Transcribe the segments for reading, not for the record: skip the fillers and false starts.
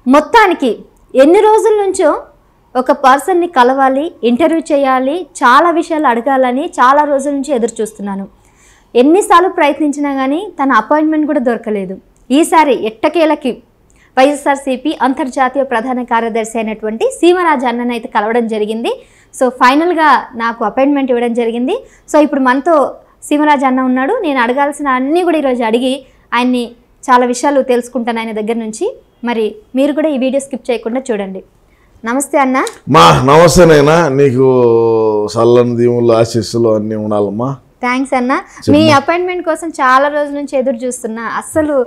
మొత్తానికి ఎన్ని రోజుల నుంచో ఒక పర్సన్ని కలవాలి, ఇంటర్వ్యూ చేయాలి, చాలా విషయాలు అడగాలని చాలా రోజుల నుంచి ఎదురు చూస్తున్నాను. ఎన్నిసార్లు ప్రయత్నించినా కానీ తన అపాయింట్మెంట్ కూడా దొరకలేదు. ఈసారి ఎట్టకేలకి వైఎస్ఆర్సీపీ అంతర్జాతీయ ప్రధాన కార్యదర్శి అయినటువంటి సీమరాజు అన్నను అయితే కలవడం జరిగింది. సో ఫైనల్గా నాకు అపాయింట్మెంట్ ఇవ్వడం జరిగింది. సో ఇప్పుడు మనతో సీమరాజు అన్న ఉన్నాడు. నేను అడగాల్సిన అన్నీ కూడా ఈరోజు అడిగి ఆయన్ని చాలా విషయాలు తెలుసుకుంటాను ఆయన దగ్గర నుంచి. మరి మీరు కూడా ఈ వీడియో స్కిప్ చేయకుండా చూడండి. నమస్తే అన్న. మా నమస్తేనైనా, నీకు చల్లని దీవులు ఆశీస్సులు అన్నీ ఉండాలమ్మా. థ్యాంక్స్ అన్న. మీ అపాయింట్మెంట్ కోసం చాలా రోజుల నుంచి ఎదురు చూస్తున్నా. అస్సలు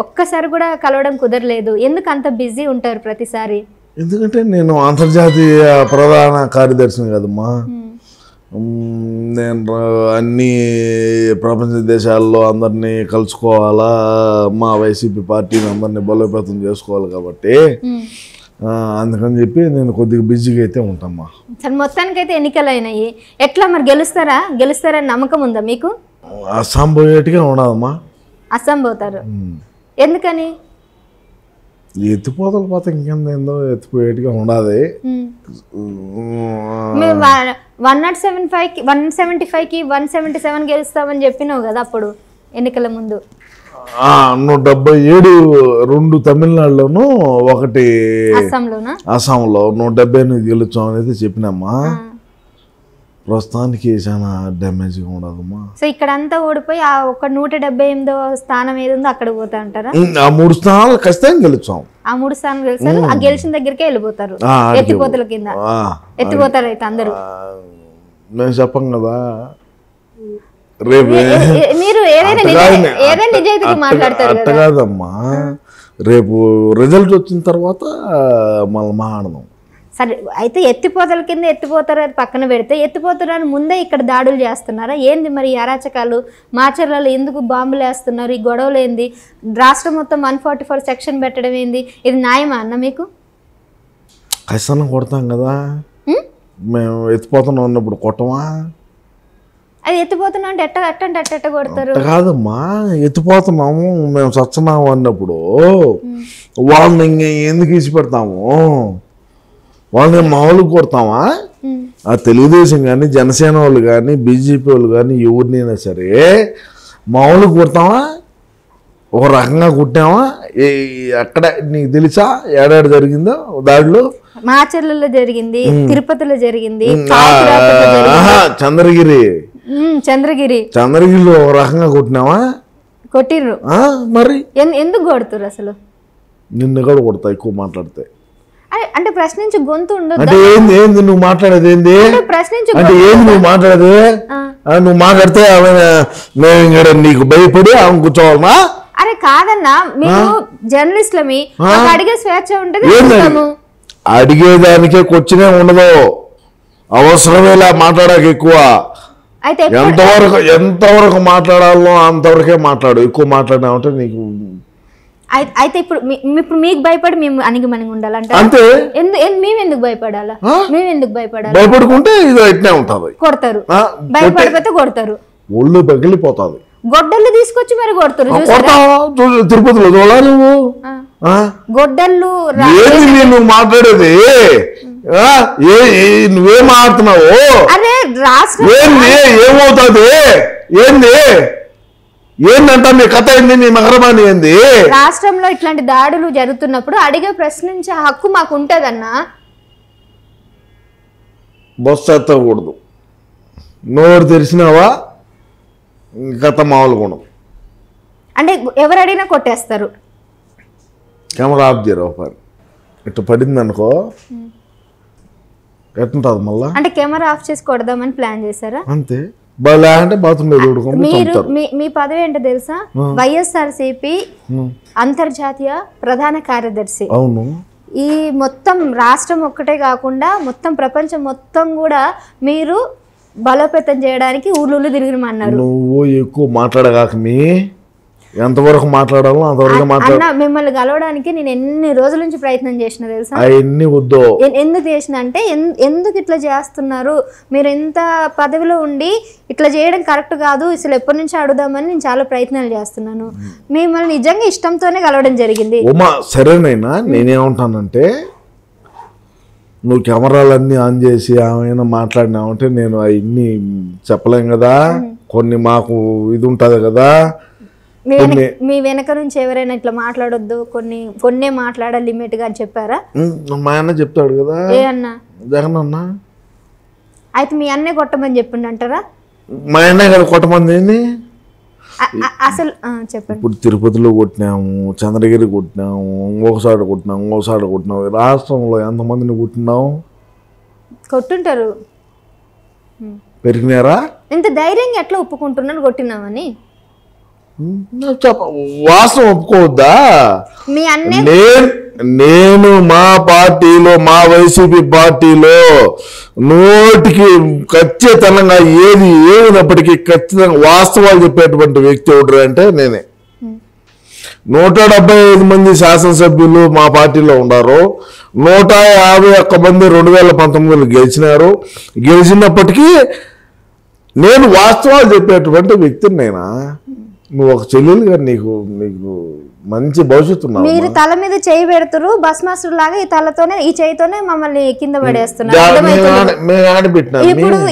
ఒక్కసారి కూడా కలవడం కుదరలేదు. ఎందుకు అంత బిజీ ఉంటారు ప్రతిసారి? ఎందుకంటే నేను అంతర్జాతీయ ప్రధాన కార్యదర్శిని కదమ్మా. నేను అన్ని ప్రపంచ దేశాల్లో అందరినీ కలుసుకోవాలా, మా వైసీపీ పార్టీని అందరినీ బలోపేతం చేసుకోవాలి కాబట్టి అందుకని చెప్పి నేను కొద్దిగా బిజీగా అయితే ఉంటామ్మా. సరే, మొత్తానికైతే ఎన్నికలు అయినాయి. ఎట్లా మరి గెలుస్తారని నమ్మకం ఉందా మీకు? అస్సాం పోయేట్టుగా ఉండదమ్మా. అస్సాం పోతారు? ఎందుకని? ఎత్తిపోతలు పోతే ఇంకేందో ఎత్తిపోయేట్టుగా ఉండదు. 175కి 177 గెలుస్తామని చెప్పినావు కదా అప్పుడు ఎన్నికల ముందు. 177, 2 తమిళనాడులోను, 1 అస్సాంలో 178 గెలుచాం అనేది చెప్పినమ్మా. ప్రస్తుతానికి చాలా డ్యామేజ్గా ఉండదమ్మా. సో ఇక్కడ అంతా ఓడిపోయి ఆ ఒక 178వ స్థానం ఏది ఉందో అక్కడ పోతా అంటారా? ఆ 3 స్థానాలు ఖచ్చితంగా గెలుచాం. ఆ 3 స్థానాలు గెలిచారు. ఆ గెలిచిన దగ్గరికే వెళ్ళిపోతారు, ఎత్తిపోతల కింద ఎత్తిపోతారు అయితే అందరూ. మేము చెప్పం కదా, రేపు మీరు ఏదైనా నిజాయితీగా మాట్లాడతారు అట్ట కాదమ్మా. రేపు రిజల్ట్ వచ్చిన తర్వాత మళ్ళీ మాట్లాడదాం. సరే, అయితే ఎత్తిపోతల కింద ఎత్తిపోతారు అది పక్కన పెడితే, ఎత్తిపోతారని ముందే ఇక్కడ దాడులు చేస్తున్నారా ఏంది? మరి అరాచకాలు మాచర్లలో ఎందుకు బాంబులు వేస్తున్నారు? ఈ గొడవలు ఏంది? రాష్ట్రం మొత్తం 144 సెక్షన్ పెట్టడం ఏంది? ఇది న్యాయమా అన్న మీకు? ఖచ్చితంగా కొడతాం కదా. మేము ఎత్తిపోతున్నాం ఉన్నప్పుడు కొట్టమా? అది ఎత్తిపోతున్నాం అంటే ఎట్ట కొడతారు? కాదమ్మా, ఎత్తిపోతున్నాము మేము సత్సనాము అన్నప్పుడు వాళ్ళని ఎందుకు ఇచ్చి పెడతాము? వాళ్ళని మామూలు కొడతామా? ఆ తెలుగుదేశం కానీ, జనసేన వాళ్ళు కానీ, బీజేపీ వాళ్ళు కానీ ఎవరినైనా సరే మామూలు కొడతామా? ఒక రకంగా కుట్టామా? అక్కడ నీకు తెలుసా ఏడాడు జరిగిందో దాడిలో? మాచర్లలో జరిగింది, తిరుపతిలో జరిగింది, చంద్రగిరిలో ఒక రకంగా కొట్టినావా? కొట్టిర్రు. మరి ఎందుకు కొడుతురు అసలు? నిన్ను కూడా కొడతా ఎక్కువ మాట్లాడితే. అంటే ప్రశ్నించి గొంతు ఉండదు. అంటే ఏంది నువ్వు మాట్లాడేది? ఏంది ప్రశ్నించి అంటే ఏంది నువ్వు మాట్లాడేది? నువ్వు మాట్లాడితే మేము ఇక్కడ నీకు భయపడి ఆమె కూర్చోవాలనా? అరే కాదన్నా, మీరు జర్నలిస్టులమి, అడిగే స్వేచ్ఛ ఉంటుంది. అడిగేదానికే కొచ్చినే ఉండదు, అవసరమేలా మాట్లాడాక ఎక్కువ. అయితే ఎంతవరకు మాట్లాడాలో అంతవరకే మాట్లాడు. ఎక్కువ మాట్లాడినామంటే నీకు. అయితే ఇప్పుడు మీకు భయపడి మేము అణిగిమణిగి ఉండాలంటే అంతే. మేము ఎందుకు భయపడాలా? భయపడుకుంటే ఇది ఎట్నే ఉంటుంది. కొడతారు, భయపడిపోతే కొడతారు, ఒళ్ళు పగిలిపోతుంది. గొడ్డళ్ళు తీసుకొచ్చి మరి కొడతారు. తిరుపతిలో చూడాలా నువ్వు? గొడ్డళ్ళు నువ్వు మాట్లాడేది నువ్వేం మాట్లాడుతున్నావు? అదే రాష్ట్రం ఏమవుతుంది? ఏందంట మీ కథ? ఏంది నీ మగరమాని? ఏంది? రాష్ట్రంలో ఇట్లాంటి దాడులు జరుగుతున్నప్పుడు అడిగే ప్రశ్నించే హక్కు మాకు ఉంటదన్నా. బొస్సు ఎత్తకూడదు. నోరు తెరిచినావా కథ మామూలుగా ఉండదు. అంటే ఎవరు అడిగినా కొట్టేస్తారు. కెమెరా ఆఫ్ చేయరు. ఇట్లా పడింది అనుకో ఎట్టుంటది మళ్ళా? అంటే కెమెరా ఆఫ్ చేసి కొడదామని ప్లాన్ చేశారా? అంతే. అంటే బాత్రూమ్ మీ పదవి ఏంటో తెలుసా? వైఎస్ఆర్సీపీ అంతర్జాతీయ ప్రధాన కార్యదర్శి. అవును. ఈ మొత్తం రాష్ట్రం ఒక్కటే కాకుండా మొత్తం ప్రపంచం మొత్తం కూడా మీరు బలోపేతం చేయడానికి ఊర్లు తిరిగిమన్నారు. నువ్వు ఎక్కువ మాట్లాడగాక ఎంతవరకు మాట్లాడాలో అంతవరకు అన్న మిమ్మల్ని కలవడానికి నేను ఎన్ని రోజుల నుంచి ప్రయత్నం చేసిన తెలుసా? అవన్నీ వద్దు. ఎందుకు చేసిన అంటే ఎందుకు ఇట్లా చేస్తున్నారు, మీరు ఎంత పదవిలో ఉండి ఇట్లా చేయడం కరెక్ట్ కాదు, అసలు ఎప్పటి నుంచి అడుగుదామని నేను చాలా ప్రయత్నాలు చేస్తున్నాను. మిమ్మల్ని నిజంగా ఇష్టంతోనే కలవడం జరిగింది. ఉమా సరేనైనా నేనేమంటానంటే, నువ్వు కెమెరాలన్నీ ఆన్ చేసి ఏమైనా మాట్లాడినావంటే నేను అవన్నీ చెప్పలేం కదా. కొన్ని మాకు ఇది ఉంటుంది కదా. మీ వెనక నుంచి ఎవరైనా ఇట్లా మాట్లాడొద్దు, కొన్నే మాట్లాడాలి లిమిట్ గా అని చెప్పారా? మా అన్న చెప్తాడు కదా. ఏ అన్న? జగన్ అన్న. అయితే మీ అన్నే కొట్టమని చెప్పిండు అంటారా? మా అన్నే కదా కొట్టమంది ఏంది అసలు చెప్పండి. ఇప్పుడు తిరుపతిలో కొట్టినాము, చంద్రగిరి కొట్టినాము, ఇంకొకసారి కొట్టినాము. రాష్ట్రంలో ఎంతమందిని కొట్టినావు? కొట్టుంటారు. పెరిగినారా? ఇంత ధైర్యంగా ఎట్లా ఒప్పుకుంటున్నాను కొట్టినామని? వాస్తవం ఒప్పుకోవద్దా? మీ అన్నే నేను మా పార్టీలో, మా వైసీపీ పార్టీలో నోటికి ఖచ్చితంగా ఏమైనప్పటికీ ఖచ్చితంగా వాస్తవాలు చెప్పేటువంటి వ్యక్తి ఎవరు అంటే నేనే. 175 మంది శాసనసభ్యులు మా పార్టీలో ఉన్నారు. 151 మంది 2019లో గెలిచినారు. గెలిచినప్పటికీ నేను వాస్తవాలు చెప్పేటువంటి వ్యక్తిని నేనా? నువ్వు ఒక చెల్లెలుగా నీకు మంచి భవిష్యత్తు ఉన్నావు. మీరు తల మీద చేయి పెడుతురు, బస్ మాస్టర్ లాగా ఈ తలతోనే ఈ చేయితోనే మమ్మల్ని కింద పడేస్తున్నారు.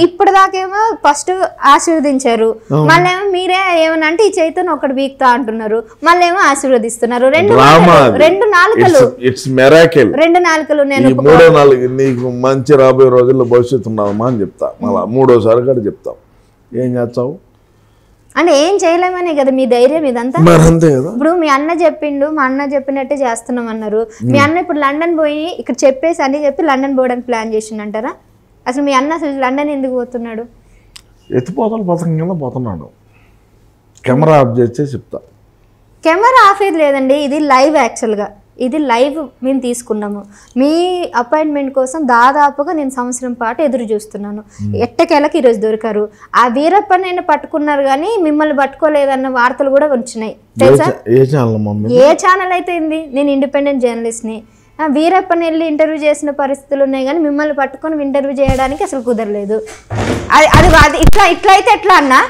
ఇప్పుడు దాకేమో ఫస్ట్ ఆశీర్వదించారు, మళ్ళేమో మీరే ఏమన్నా అంటే ఈ చేయితోనే ఒకటి వీక్తా అంటున్నారు, మళ్ళేమో ఆశీర్వదిస్తున్నారు. రెండు నాలుకలు నేను మూడో నాలుగు నీకు మంచి రాబోయే రోజుల్లో భవిష్యత్తు ఉన్నావమ్మా అని చెప్తా. మళ్ళా మూడోసారి కూడా చెప్తాం. ఏం చేస్తావు అంటే ఏం చేయలేమనే కదా మీ ధైర్యం ఇదంతా. ఇప్పుడు మీ అన్న చెప్పిండు, మా అన్న చెప్పినట్టే చేస్తున్నాం అన్నారు. మీ అన్న ఇప్పుడు లండన్ పోయి ఇక్కడ చెప్పేసి అన్ని చెప్పి లండన్ పోవడానికి ప్లాన్ చేసిండంటారా? అసలు మీ అన్న అసలు లండన్ ఎందుకు పోతున్నాడు? ఎత్తిపోతల పథకం కింద పోతున్నాడు. కెమెరా ఆఫ్ చేస్తే చెప్తా. కెమెరా ఆఫ్ అయితే లేదండి, ఇది లైవ్. యాక్చువల్గా ఇది లైవ్ మేము తీసుకున్నాము. మీ అపాయింట్మెంట్ కోసం దాదాపుగా నేను సంవత్సరం పాటు ఎదురు చూస్తున్నాను. ఎట్టకేళ్ళకి ఈరోజు దొరికారు. ఆ వీరప్పని పట్టుకున్నారు కానీ మిమ్మల్ని పట్టుకోలేదన్న వార్తలు కూడా వచ్చినాయి తెలుసా? ఏ ఛానల్ అయితే ఏంది? నేను ఇండిపెండెంట్ జర్నలిస్ట్ని. వీరప్పని వెళ్ళి ఇంటర్వ్యూ చేసిన పరిస్థితులు ఉన్నాయి కానీ మిమ్మల్ని పట్టుకొని ఇంటర్వ్యూ చేయడానికి అసలు కుదరలేదు. అది ఇట్లా అయితే ఎట్లా అన్నా?